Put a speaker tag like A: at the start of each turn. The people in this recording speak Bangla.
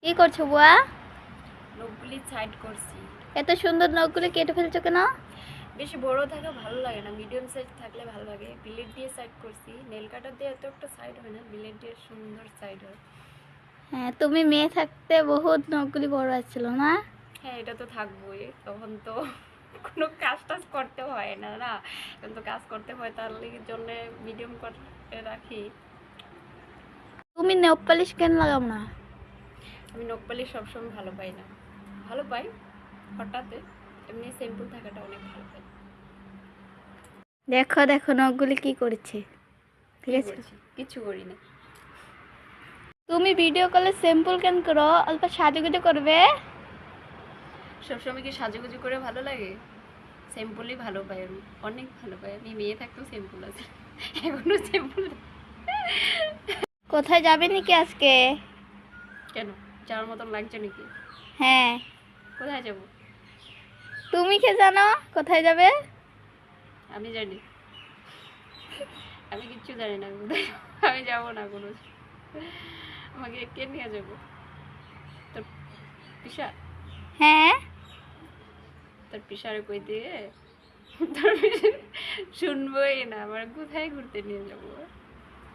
A: কি করছো বুয়া?
B: নখগুলি সাইড করছি।
A: এত সুন্দর নখগুলো কেটে ফেলছো কেন?
B: বেশি বড় থাকা ভালো লাগে না, মিডিয়াম সাইজ থাকলে ভালো লাগে। বিলেট দিয়ে সাইড করছি, নেল কাটার দিয়ে এত একটা সাইড হয় না, বিলেট দিয়ে সুন্দর সাইড হয়।
A: হ্যাঁ, তুমি মেয়ে থাকতে বহুত নখগুলি বড় আছিল না?
B: হ্যাঁ, এটা তো থাকবোই, তখন তো কোনো কাজ টাজ করতে হয় না না, এখন তো কাজ করতে হয়, তার জন্য মিডিয়াম করে রাখি।
A: তুমি নেল পালিশ কেন লাগাও না?
B: আমি নখ পালিশ সবসময় ভালো পাই না, ভালো পাই হঠাৎ, এমনি সিম্পল থাকাটা অনেক ভালো পাই।
A: দেখো দেখো নখগুলি কি করেছে, ঠিক আছে?
B: কিছু করি না।
A: তুমি ভিডিও কলে সিম্পল কেন করো? অল্প সাজুগুজু করবে।
B: সবসময় কি সাজুগুজু করে ভালো লাগে? সিম্পলই ভালো পাই, আমি অনেক ভালো পাই। আমি মেয়ে থাকতেও সিম্পল আছে, এখনো সিম্পল।
A: কোথায় যাবে নাকি আজকে?
B: কেন, যাওয়ার মতন লাগছে নাকি?
A: হ্যাঁ।
B: কোথায় যাব?
A: তুমি কে জানো কোথায় যাবে?
B: আমি জানি, আমি কিচ্ছু জানি না কোথায় আমি যাবো না কোনো। আমাকে কে নিয়ে যাবো? তোর পিসা?
A: হ্যাঁ।
B: তোর পিসারে কই দিয়ে তোর পিসা শুনবোই না, আমার কোথায় ঘুরতে নিয়ে যাবো?